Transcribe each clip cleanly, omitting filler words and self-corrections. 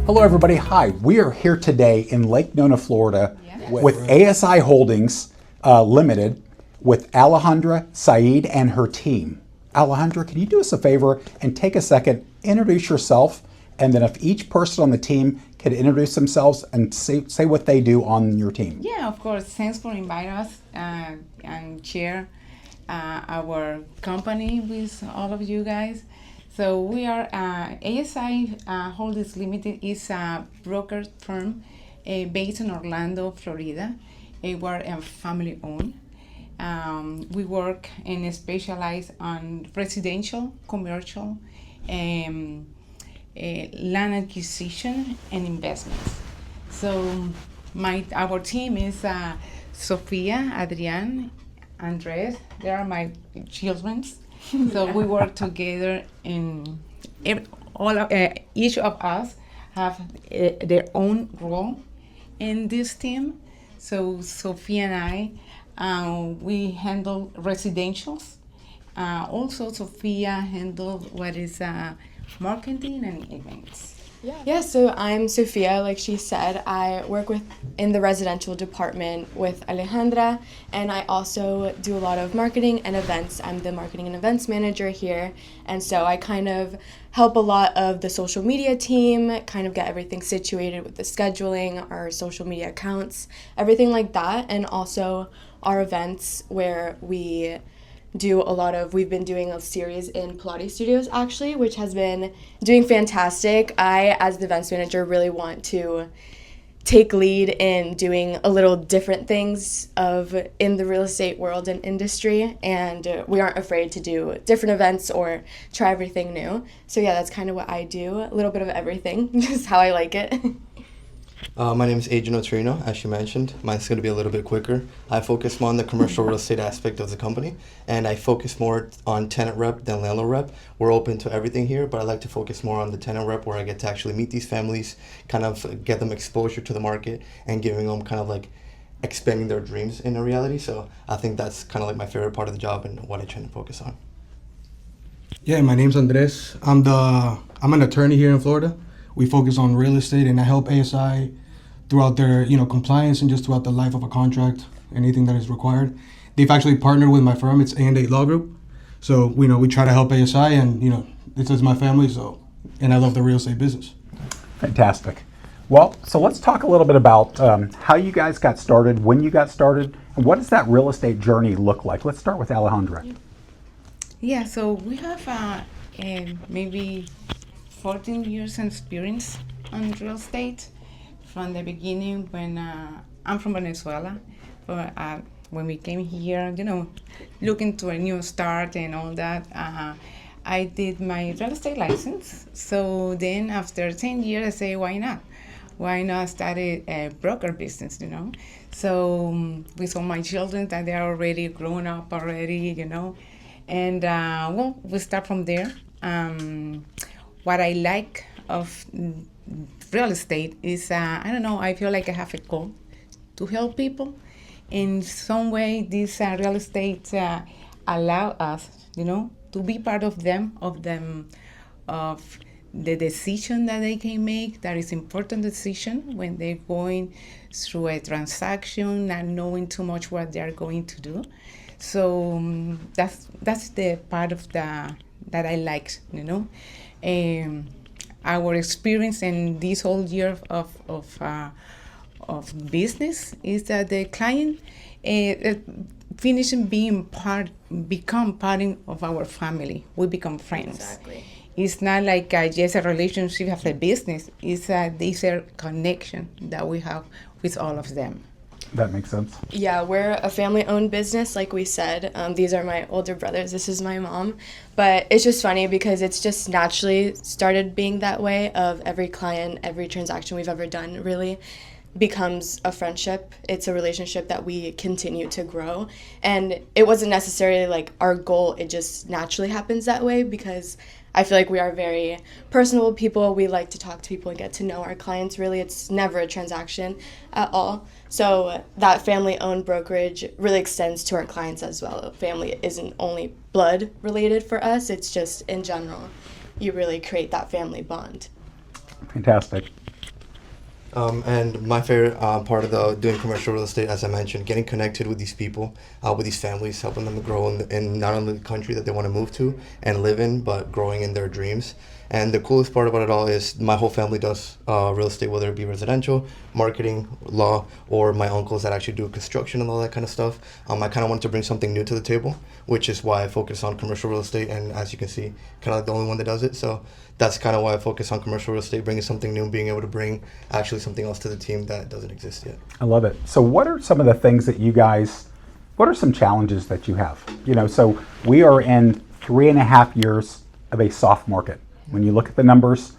Hello everybody, hi. We are here today in Lake Nona, Florida with ASI Holdings Limited with Alejandra, Saeed, and her team. Alejandra, can you do us a favor and take a second, introduce yourself, and then if each person on the team could introduce themselves and say what they do on your team. Yeah, of course. Thanks for inviting us and share our company with all of you guys. So we are ASI Holdings Limited is a broker firm based in Orlando, Florida. We're family owned. We work and specialize on residential, commercial, land acquisition, and investments. So our team is Sofia, Adrian, Andres. They are my children. So we work together in each of us have their own role in this team. So Sophia and I, we handle residentials. Also, Sophia handles what is marketing and events. Yeah, so I'm Sofia, like she said. I work in the residential department with Alejandra, and I also do a lot of marketing and events. I'm the marketing and events manager here, and so I kind of help a lot of the social media team, kind of get everything situated with the scheduling, our social media accounts, everything like that, and also our events where we've been doing a series in Pilates studios actually, which has been doing fantastic. I, as the events manager, really want to take lead in doing a little different things in the real estate world and industry, and we aren't afraid to do different events or try everything new. So yeah, that's kind of what I do, a little bit of everything, just how I like it. My name is Adrian Otorino, as you mentioned. Mine's going to be a little bit quicker. I focus more on the commercial real estate aspect of the company, and I focus more on tenant rep than landlord rep. We're open to everything here, but I like to focus more on the tenant rep, where I get to actually meet these families, kind of get them exposure to the market, and giving them kind of like expanding their dreams into reality. So I think that's kind of like my favorite part of the job and what I try to focus on. Yeah, my name's Andres. I'm an attorney here in Florida. We focus on real estate, and I help ASI throughout their compliance and just throughout the life of a contract, anything that is required. They've actually partnered with my firm. It's A&A Law Group. So we try to help ASI, and this is my family. So, and I love the real estate business. Fantastic. Well, so let's talk a little bit about how you guys got started, when you got started, and what does that real estate journey look like? Let's start with Alejandra. Yeah, so we have maybe 14 years experience on real estate from the beginning when I'm from Venezuela. But when we came here, looking to a new start and all that, I did my real estate license. So then after 10 years, I say, why not? Why not start a broker business, So with all my children that they are already grown up already, and we start from there. What I like of real estate is, I feel like I have a goal to help people. In some way, this real estate allow us, to be part of the decision that they can make. That is important decision when they're going through a transaction, not knowing too much what they are going to do. So that's the part of that I like, Our experience in this whole year of business is that the client finishing become part of our family. We become friends. Exactly. It's not like just a relationship of a business. It's a connection that we have with all of them. That makes sense. Yeah, we're a family-owned business, like we said. These are my older brothers. This is my mom. But it's just funny because it's just naturally started being that way of every client, every transaction we've ever done really becomes a friendship. It's a relationship that we continue to grow. And it wasn't necessarily like our goal. It just naturally happens that way because I feel like we are very personable people. We like to talk to people and get to know our clients. Really, it's never a transaction at all. So that family-owned brokerage really extends to our clients as well. Family isn't only blood related for us. It's just in general, you really create that family bond. Fantastic. And my favorite part of doing commercial real estate, as I mentioned, getting connected with these people, with these families, helping them grow in not only the country that they want to move to and live in, but growing in their dreams. And the coolest part about it all is my whole family does real estate, whether it be residential, marketing, law, or my uncles that actually do construction and all that kind of stuff. I kind of wanted to bring something new to the table, which is why I focus on commercial real estate. And as you can see, kind of like the only one that does it. So that's kind of why I focus on commercial real estate, bringing something new and being able to bring actually something else to the team that doesn't exist yet. I love it. So what are some of the things that you guys, what are some challenges that you have? You know, so we are in 3.5 years of a soft market. When you look at the numbers,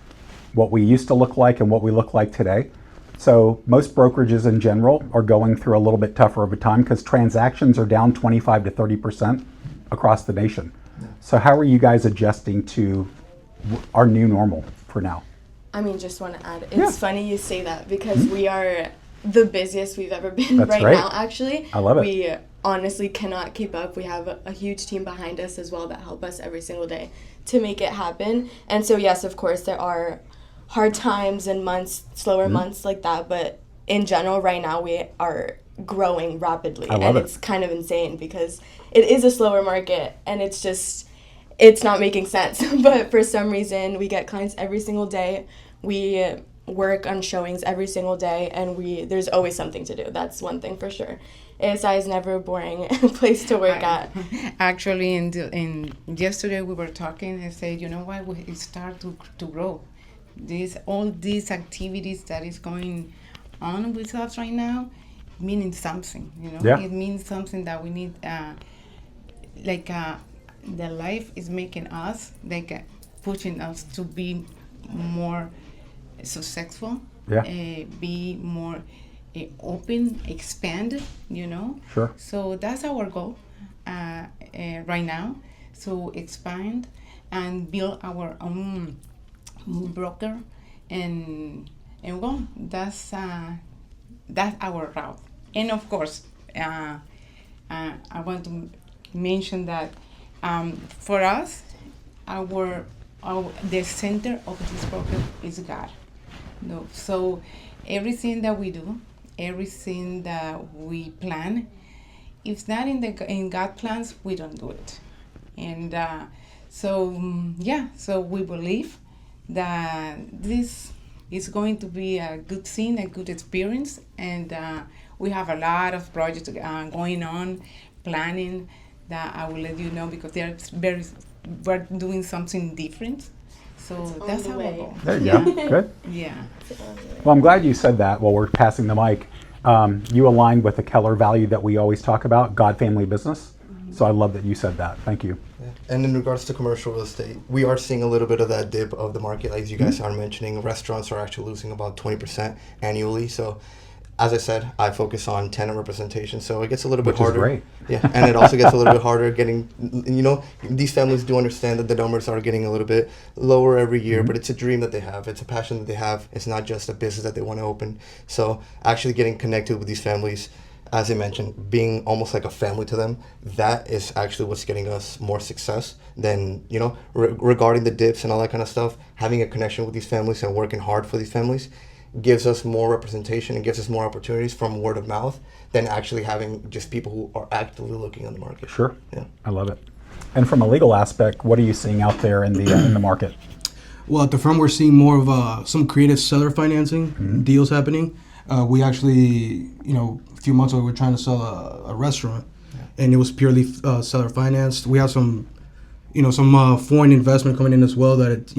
what we used to look like and what we look like today. So most brokerages in general are going through a little bit tougher of a time because transactions are down 25 to 30% across the nation. So how are you guys adjusting to our new normal for now? I mean, just want to add, it's Yeah. funny you say that because we are the busiest we've ever been That's right great. now, actually. I love it. We honestly cannot keep up. We have a huge team behind us as well that help us every single day to make it happen. And so, yes, of course, there are hard times and months, slower months like that. But in general, right now, we are growing rapidly. I love it. It's kind of insane because it is a slower market and it's just, it's not making sense. But for some reason, we get clients every single day. We work on showings every single day, and there's always something to do. That's one thing for sure. ASI is never a boring place to work at. Actually, in yesterday we were talking and said, you know what, we start to grow. All these activities that is going on with us right now, meaning something. You know, Yeah. it means something that we need. The life is making us pushing us to be more successful. Yeah. Be more open, expand, you know. Sure. So that's our goal right now. So expand and build our own broker, and well, that's our route. And of course, I want to mention that for us, the center of this broker is God. No, so everything that we do, everything that we plan, if not in God plans, we don't do it. And so we believe that this is going to be a good thing, a good experience, and we have a lot of projects going on, planning that I will let you know because we're doing something different. So that's the our way. goal. There you go. Good. Yeah. Well, I'm glad you said that while we're passing the mic. You align with the Keller value that we always talk about, God, family, business. So I love that you said that. Thank you. Yeah. And in regards to commercial real estate, we are seeing a little bit of that dip of the market. As you guys are mentioning, restaurants are actually losing about 20% annually. So as I said, I focus on tenant representation, so it gets a little bit Which is harder. great. Yeah, and it also gets a little bit harder getting, these families do understand that the numbers are getting a little bit lower every year, but it's a dream that they have. It's a passion that they have. It's not just a business that they want to open. So actually getting connected with these families, as I mentioned, being almost like a family to them, that is actually what's getting us more success than, regarding the dips and all that kind of stuff. Having a connection with these families and working hard for these families gives us more representation and gives us more opportunities from word of mouth than actually having just people who are actively looking on the market. Sure. Yeah. I love it. And from a legal aspect, what are you seeing out there in the market? Well, at the firm, we're seeing more of some creative seller financing deals happening. We actually, a few months ago, we were trying to sell a restaurant, and it was purely seller financed. We have some foreign investment coming in as well that,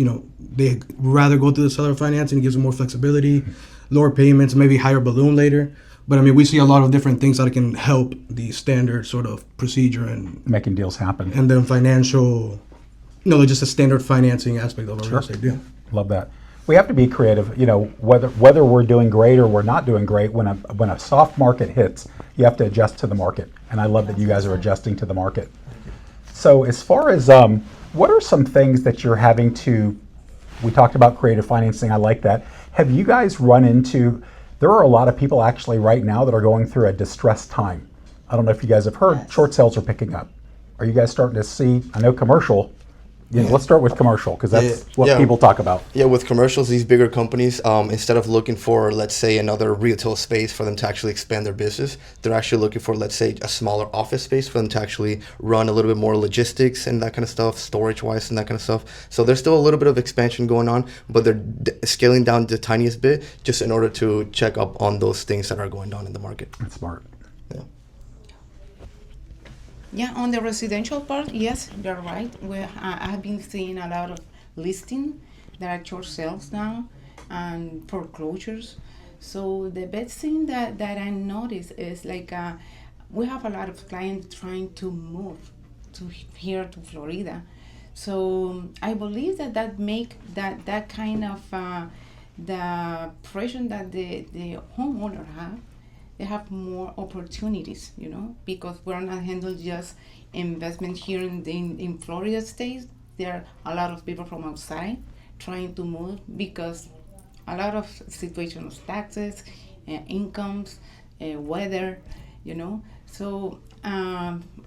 they rather go through the seller financing. It gives them more flexibility, lower payments, maybe higher balloon later. But I mean, we see a lot of different things that can help the standard sort of procedure and Making deals happen. and then financial, just a standard financing aspect of a real estate deal. Love that. We have to be creative, whether we're doing great or we're not doing great. When a soft market hits, you have to adjust to the market. And I love that you guys are adjusting to the market. So as far as what are some things that you're having to, we talked about creative financing, I like that. Have you guys run into, there are a lot of people actually right now that are going through a distressed time. I don't know if you guys have heard, short sales are picking up. Are you guys starting to see, I know commercial, let's start with commercial because that's what Yeah. people talk about. Yeah, with commercials, these bigger companies, instead of looking for, let's say, another retail space for them to actually expand their business, they're actually looking for, let's say, a smaller office space for them to actually run a little bit more logistics and that kind of stuff, storage-wise and that kind of stuff. So there's still a little bit of expansion going on, but they're scaling down the tiniest bit just in order to check up on those things that are going on in the market. That's smart. Yeah. Yeah, on the residential part, yes, you're right. I have been seeing a lot of listing that are short sales now and foreclosures. So the best thing that I noticed is like we have a lot of clients trying to move to here to Florida. So I believe that make that kind of the pressure that the homeowner have. They have more opportunities, because we're not handling just investment here in Florida state. There are a lot of people from outside trying to move because a lot of situations of taxes, incomes, weather, So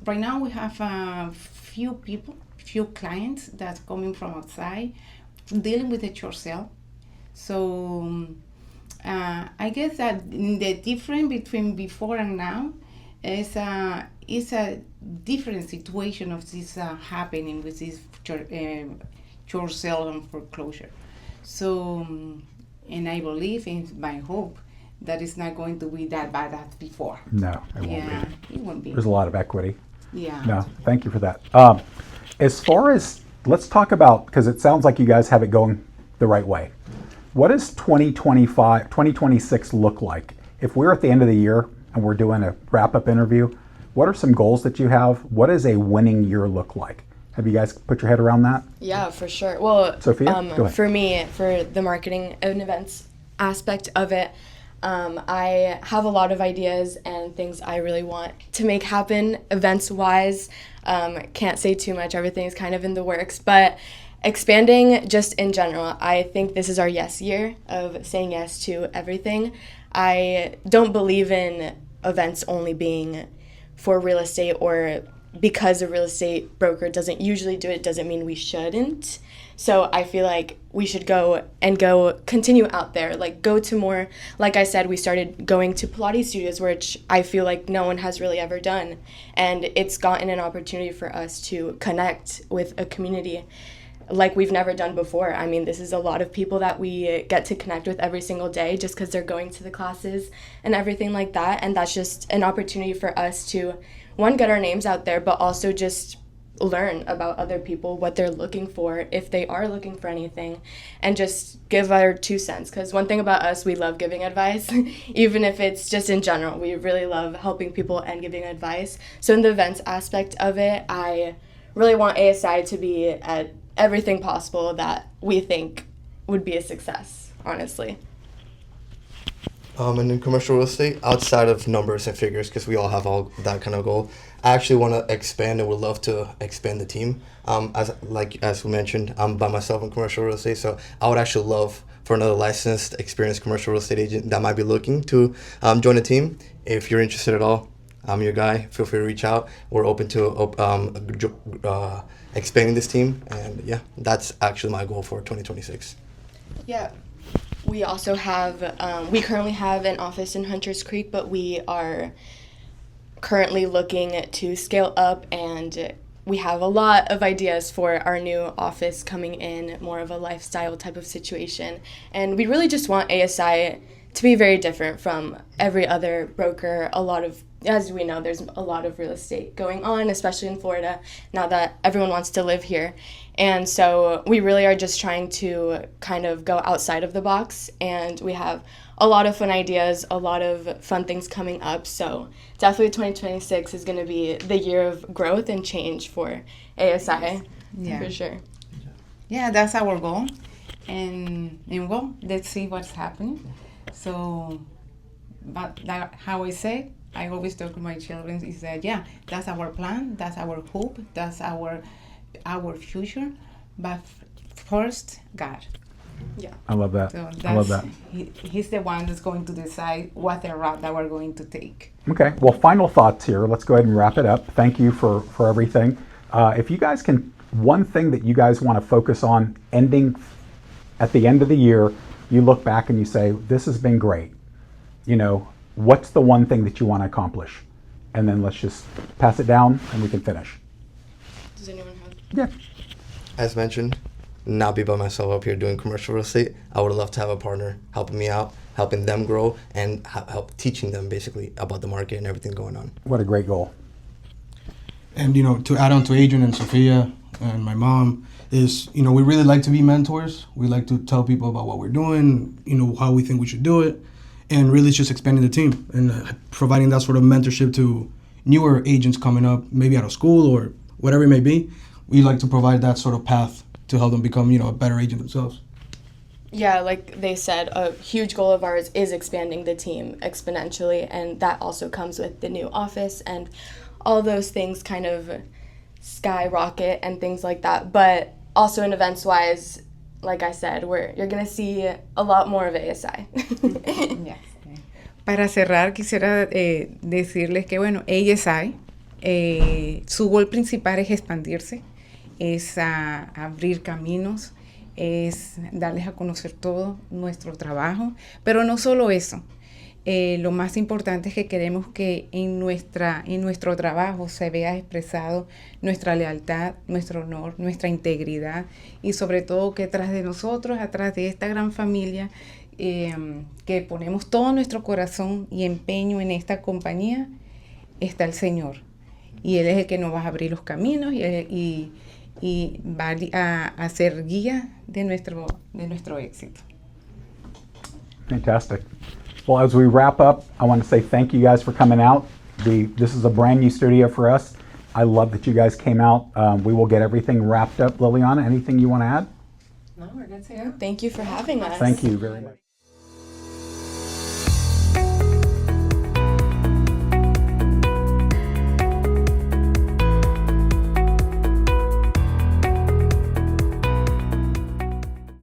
right now we have a few clients that's coming from outside dealing with the short sale. So I guess that the difference between before and now is a different situation of this happening with this short sale and foreclosure. So, and I believe in my hope that it's not going to be that bad as before. No, it won't Yeah, be. it won't be. There's a lot of equity. Yeah. No, thank you for that. As far as, let's talk about, because it sounds like you guys have it going the right way. What does 2026 look like? If we're at the end of the year and we're doing a wrap-up interview, what are some goals that you have? What does a winning year look like? Have you guys put your head around that? Yeah, for sure. Well, Sophia, go ahead. for me, for the marketing and events aspect of it, I have a lot of ideas and things I really want to make happen events-wise. Can't say too much. Everything's kind of in the works, but expanding just in general, I think this is our yes year of saying yes to everything. I don't believe in events only being for real estate, or because a real estate broker doesn't usually do it doesn't mean we shouldn't. So I feel like we should continue out there, like go to more, like I said, we started going to Pilates studios, which I feel like no one has really ever done. And it's gotten an opportunity for us to connect with a community like we've never done before. I mean, this is a lot of people that we get to connect with every single day just because they're going to the classes and everything like that. And that's just an opportunity for us to, one, get our names out there, but also just learn about other people, what they're looking for, if they are looking for anything, and just give our 2 cents. Because one thing about us, we love giving advice, even if it's just in general. We really love helping people and giving advice. So in the events aspect of it, I really want ASI to be at everything possible that we think would be a success, honestly. And in commercial real estate, outside of numbers and figures, because we all have all that kind of goal, I actually want to expand and would love to expand the team. As we mentioned, I'm by myself in commercial real estate, so I would actually love for another licensed, experienced commercial real estate agent that might be looking to join the team. If you're interested at all, I'm your guy. Feel free to reach out. We're open to expanding this team, and yeah, that's actually my goal for 2026. Yeah. We also have, we currently have an office in Hunters Creek, but we are currently looking to scale up, and we have a lot of ideas for our new office coming in, more of a lifestyle type of situation. And we really just want ASI to be very different from every other broker. As we know, there's a lot of real estate going on, especially in Florida, now that everyone wants to live here. And so we really are just trying to kind of go outside of the box, and we have a lot of fun ideas, a lot of fun things coming up. So definitely 2026 is going to be the year of growth and change for ASI, for sure. Yeah, that's our goal. And well, let's see what's happening. So, but how I say, I always talk to my children is that, yeah, that's our plan, that's our hope, that's our future, but first, God. Yeah. I love that. So I love that. He's the one that's going to decide what the route that we're going to take. Okay, well, final thoughts here. Let's go ahead and wrap it up. Thank you for everything. If you guys can one thing that you guys want to focus on ending at the end of the year, you look back and you say, this has been great. You know, what's the one thing that you want to accomplish? And then let's just pass it down and we can finish. Does anyone have? Yeah. As mentioned, not be by myself up here doing commercial real estate. I would love to have a partner helping me out, helping them grow, and help teaching them basically about the market and everything going on. What a great goal. And, you know, to add on to Adrian and Sophia and my mom is, you know, we really like to be mentors. We like to tell people about what we're doing, you know, how we think we should do it. And really it's just expanding the team and providing that sort of mentorship to newer agents coming up, maybe out of school or whatever it may be. We like to provide that sort of path to help them become, you know, a better agent themselves. Yeah, like they said, a huge goal of ours is expanding the team exponentially, and that also comes with the new office and all those things kind of skyrocket and things like that. But also in events-wise, like I said, you're going to see a lot more of ASI. Yes. Para cerrar, quisiera decirles que, bueno, ASI, su gol principal es expandirse, es abrir caminos, es darles a conocer todo nuestro trabajo, pero no solo eso. Lo más importante es que queremos que en nuestro trabajo se vea expresado nuestra lealtad, nuestro honor, nuestra integridad y sobre todo que tras de nosotros, atrás de esta gran familia, que ponemos todo nuestro corazón y empeño en esta compañía, está el Señor. Y Él es el que nos va a abrir los caminos y va a ser guía de nuestro éxito. Fantastic. Well, as we wrap up, I want to say thank you guys for coming out. This is a brand new studio for us. I love that you guys came out. We will get everything wrapped up. Liliana, anything you want to add? No, we're good to go. Thank you for having us. Thank you very much.